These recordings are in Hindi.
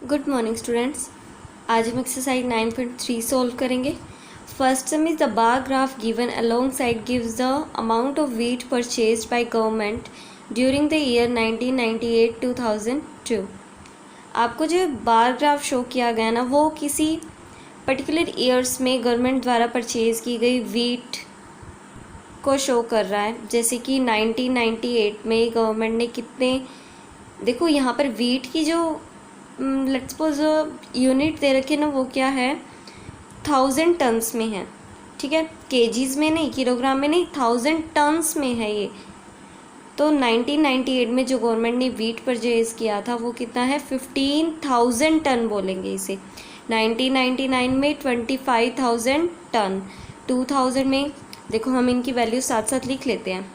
Good morning students. आज हम एक्सरसाइज 9.3 सॉल्व करेंगे। First some is the bar graph given along side gives the amount of wheat purchased by government during the year 1998-2002। आपको जो बार ग्राफ शो किया गया ना, वो किसी पर्टिकुलर ईयर्स में गवर्नमेंट द्वारा परचेज की गई व्हीट को शो कर रहा है। जैसे कि 1998 में गवर्नमेंट ने कितने, देखो यहाँ पर व्हीट की जो लेट्स सपोज यूनिट दे रखे ना, वो क्या है 1000 टन्स में है। ठीक है, केजीज में नहीं, किलोग्राम में नहीं, 1000 टन्स में है ये। तो 1998 में जो गवर्नमेंट ने व्हीट परचेज किया था वो कितना है, 15,000 टन बोलेंगे इसे। 1999 में 25,000 टन। 2000 में देखो, हम इनकी वैल्यू साथ साथ लिख लेते हैं।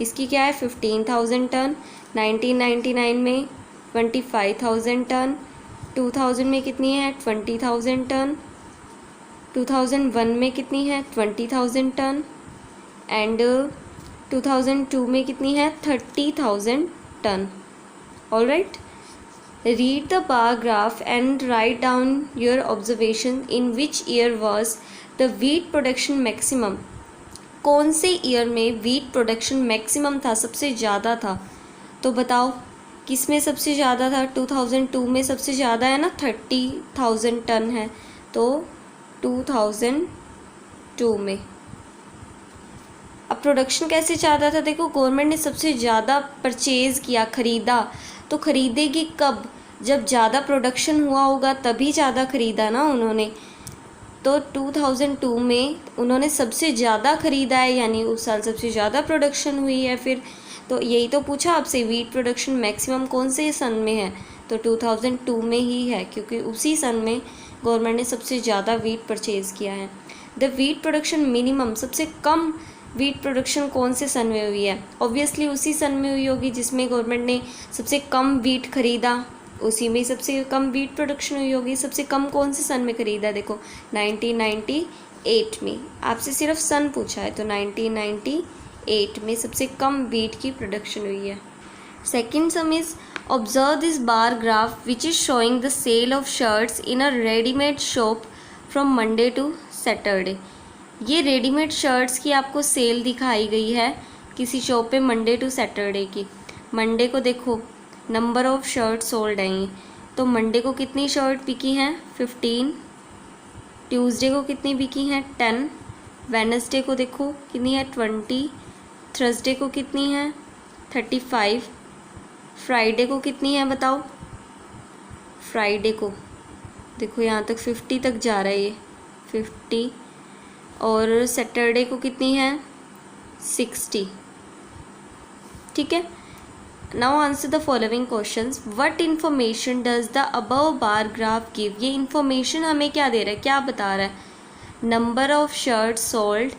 इसकी क्या है 15,000 टन, 1999 में 25,000 टन, 2000 में कितनी है 20,000 टन, 2001 में कितनी है 20,000 टन, एंड 2002 में कितनी है 30,000 ton. All right, read the bar graph and write down your observation in which year was the wheat production maximum. कौन से ईयर में व्हीट प्रोडक्शन मैक्सिमम था, सबसे ज़्यादा था, तो बताओ किस में सबसे ज़्यादा था। 2002 में सबसे ज़्यादा है ना, 30,000 टन है, तो 2002 में। अब प्रोडक्शन कैसे ज़्यादा था, देखो गवर्नमेंट ने सबसे ज़्यादा परचेज़ किया, ख़रीदा। तो ख़रीदेगी कब, जब ज़्यादा प्रोडक्शन हुआ होगा तभी ज़्यादा ख़रीदा ना उन्होंने। तो 2002 में उन्होंने सबसे ज़्यादा ख़रीदा है, यानी उस साल सबसे ज़्यादा प्रोडक्शन हुई है। फिर तो यही तो पूछा आपसे, व्हीट प्रोडक्शन मैक्सिमम कौन से सन में है, तो 2002 में ही है, क्योंकि उसी सन में गवर्नमेंट ने सबसे ज़्यादा व्हीट परचेज़ किया है। द व्हीट प्रोडक्शन मिनिमम, सबसे कम व्हीट प्रोडक्शन कौन से सन में हुई है, ऑब्वियसली उसी सन में हुई होगी जिसमें गवर्नमेंट ने सबसे कम व्हीट खरीदा, उसी में सबसे कम व्हीट प्रोडक्शन हुई होगी। सबसे कम कौन से सन में खरीदा, देखो 1998 में। आपसे सिर्फ सन पूछा है, तो 1998 में सबसे कम व्हीट की प्रोडक्शन हुई है। Second sum is observe this bar graph which is showing the sale of shirts in a readymade shop from Monday to Saturday. ये रेडीमेड शर्ट्स की आपको सेल दिखाई गई है किसी शॉप पे मंडे टू सैटरडे की। मंडे को देखो नंबर ऑफ शर्ट सोल्ड आई, तो मंडे को कितनी शर्ट बिकी हैं 15, ट्यूसडे को कितनी बिकी हैं 10, वेडनेसडे को देखो कितनी है 20, थर्सडे को कितनी है 35, फ्राइडे को कितनी है बताओ। फ्राइडे को देखो यहाँ तक 50 तक जा रहा है ये 50, और सैटरडे को कितनी है 60। ठीक है, now answer the following questions. What information does the above bar graph give. ये इन्फॉर्मेशन हमें क्या दे रहा है, क्या बता रहा है, number of shirt sold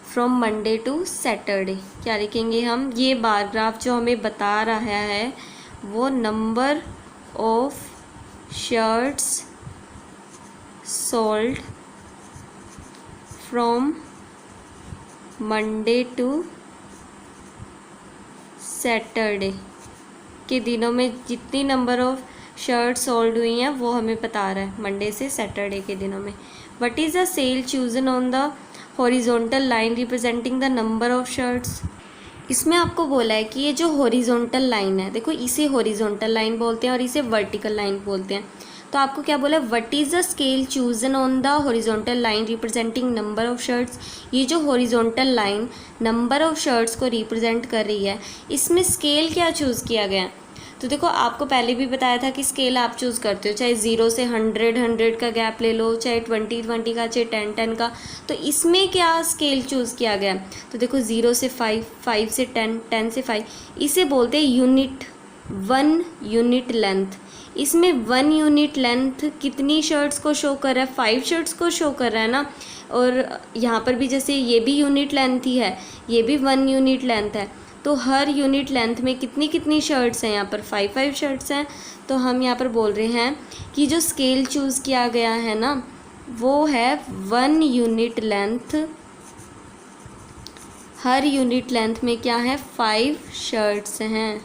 from Monday to Saturday. क्या लिखेंगे हम, ये बार ग्राफ जो हमें बता रहा है वो number of shirts sold from Monday to Saturday के दिनों में जितनी नंबर ऑफ शर्ट सोल्ड हुई हैं वो हमें बता रहा है मंडे से सैटरडे के दिनों में। What is the sale chosen on the horizontal line representing the number of shirts. इसमें आपको बोला है कि ये जो हॉरिजॉन्टल लाइन है, देखो इसे हॉरिजॉन्टल लाइन बोलते हैं और इसे वर्टिकल लाइन बोलते हैं। तो आपको क्या बोला है, what is the scale chosen on the horizontal line representing number of shirts. ये जो horizontal line number of shirts को रिप्रेजेंट कर रही है, इसमें स्केल क्या चूज़ किया गया है। तो देखो आपको पहले भी बताया था कि स्केल आप चूज़ करते हो, चाहे 0 से 100 का गैप ले लो, चाहे 20 का, चाहे 10 का। तो इसमें क्या स्केल चूज़ किया गया, तो देखो 0 से 5, 5 से 10, 10 से 5, इसे बोलते हैं यूनिट, 1 यूनिट लेंथ। इसमें 1 यूनिट लेंथ कितनी शर्ट्स को शो कर रहा है, 5 शर्ट्स को शो कर रहा है ना। और यहाँ पर भी जैसे ये भी यूनिट लेंथ ही है, ये भी 1 यूनिट लेंथ है, तो हर यूनिट लेंथ में कितनी कितनी शर्ट्स हैं, यहाँ पर 5 शर्ट्स हैं। तो हम यहाँ पर बोल रहे हैं कि जो स्केल चूज़ किया गया है ना वो है 1 यूनिट लेंथ, हर यूनिट लेंथ में क्या है 5 शर्ट्स हैं।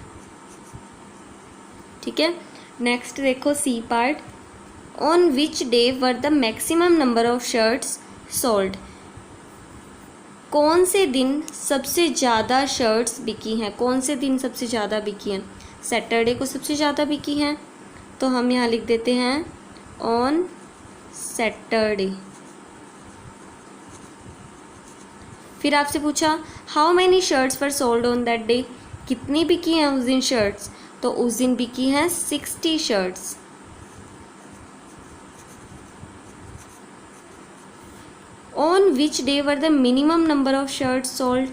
ठीक है, नेक्स्ट देखो C part, on which day were the maximum number of shirts sold. कौन से दिन सबसे ज़्यादा शर्ट्स बिकी हैं, कौन से दिन सबसे ज़्यादा बिकी हैं। सैटरडे को सबसे ज़्यादा बिकी हैं, तो हम यहाँ लिख देते हैं ऑन सैटरडे। फिर आपसे पूछा how many shirts were sold on that day, कितनी बिकी हैं उस दिन शर्ट्स, तो उस दिन बिकी हैं 60 shirts. On which day were the minimum number of shirts sold,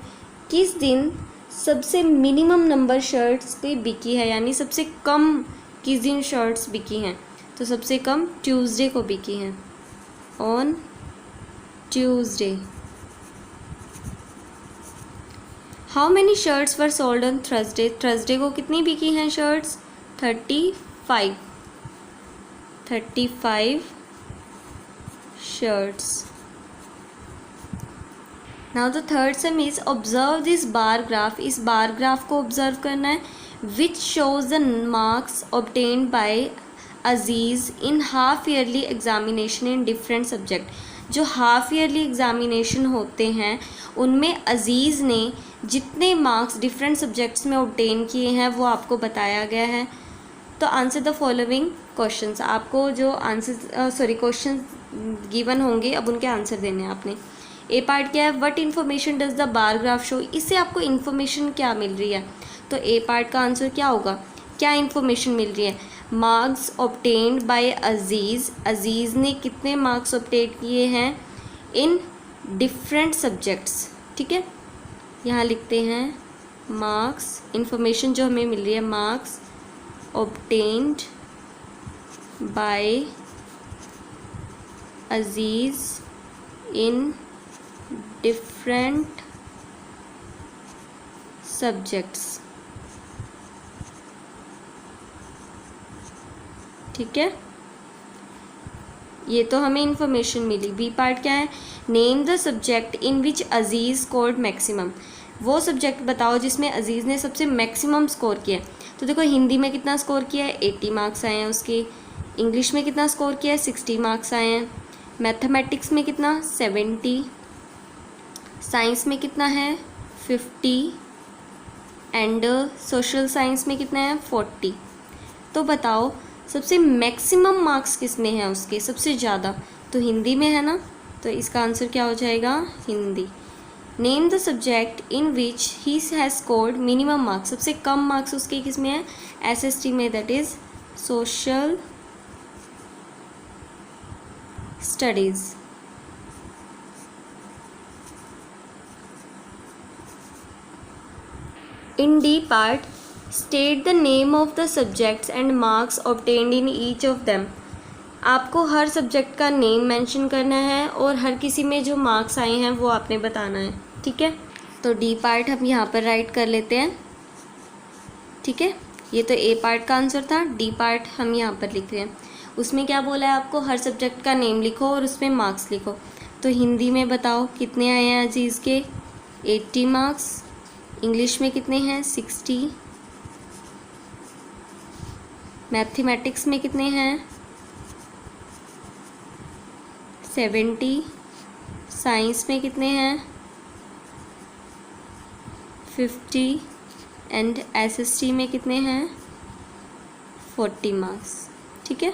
किस दिन सबसे मिनिमम नंबर शर्ट्स पे बिकी है, यानी सबसे कम किस दिन शर्ट्स बिकी हैं, तो सबसे कम ट्यूसडे को बिकी हैं, on Tuesday. How many shirts were sold on Thursday, Thursday को कितनी बिकी हैं shirts, 35 shirts. Now the third some is observe this bar graph, इस बार ग्राफ को ऑब्जर्व करना है, which shows the marks obtained by Aziz in half yearly examination in different subject. जो हाफ ईयरली एग्जामिनेशन होते हैं उनमें अजीज़ ने जितने मार्क्स डिफरेंट सब्जेक्ट्स में ऑब्टेन किए हैं वो आपको बताया गया है। तो आंसर द फॉलोइंग क्वेश्चंस, आपको जो आंसर क्वेश्चन गिवन होंगे अब उनके आंसर देने हैं आपने। ए पार्ट क्या है, what information does the bar graph show, इससे आपको इन्फॉर्मेशन क्या मिल रही है, तो ए पार्ट का आंसर क्या होगा, क्या इन्फॉर्मेशन मिल रही है, मार्क्स ऑब्टेन्ड बाय अजीज़, अजीज़ ने कितने मार्क्स ऑब्टेन किए हैं इन डिफरेंट सब्जेक्ट्स। ठीक है, यहाँ लिखते हैं मार्क्स, इन्फॉर्मेशन जो हमें मिल रही है, marks obtained by Aziz in different subjects. ठीक है, ये तो हमें इंफॉर्मेशन मिली। बी पार्ट क्या है, name the subject in which Aziz scored maximum, वो सब्जेक्ट बताओ जिसमें अजीज़ ने सबसे मैक्सिमम स्कोर किया है। तो देखो हिंदी में कितना स्कोर किया है, 80 मार्क्स आए हैं उसके, इंग्लिश में कितना स्कोर किया है, 60 मार्क्स आए हैं, मैथमेटिक्स में कितना 70, साइंस में कितना है 50 एंड सोशल साइंस में कितना है 40। तो बताओ सबसे मैक्सिमम मार्क्स किस में है उसके, सबसे ज़्यादा, तो हिंदी में है ना, तो इसका आंसर क्या हो जाएगा, Hindi. Name the subject in which he has scored minimum marks, सबसे कम मार्क्स उसके किस में है, एसएसटी में, that is social studies. In D part, state the name of the subjects and marks obtained in each of them. आपको हर सब्जेक्ट का नेम मेंशन करना है और हर किसी में जो मार्क्स आए हैं वो आपने बताना है। ठीक है, तो डी पार्ट हम यहाँ पर राइट कर लेते हैं। ठीक है, ये तो ए पार्ट का आंसर था, डी पार्ट हम यहाँ पर लिख रहे हैं। उसमें क्या बोला है आपको, हर सब्जेक्ट का नेम लिखो और उसमें मार्क्स लिखो। तो हिंदी में बताओ कितने आए हैं अजीज़ के, 80 मार्क्स, इंग्लिश में कितने हैं 60, मैथमेटिक्स में कितने हैं 70, साइंस में कितने हैं 50 एंड एसएसटी में कितने हैं 40 मार्क्स। ठीक है।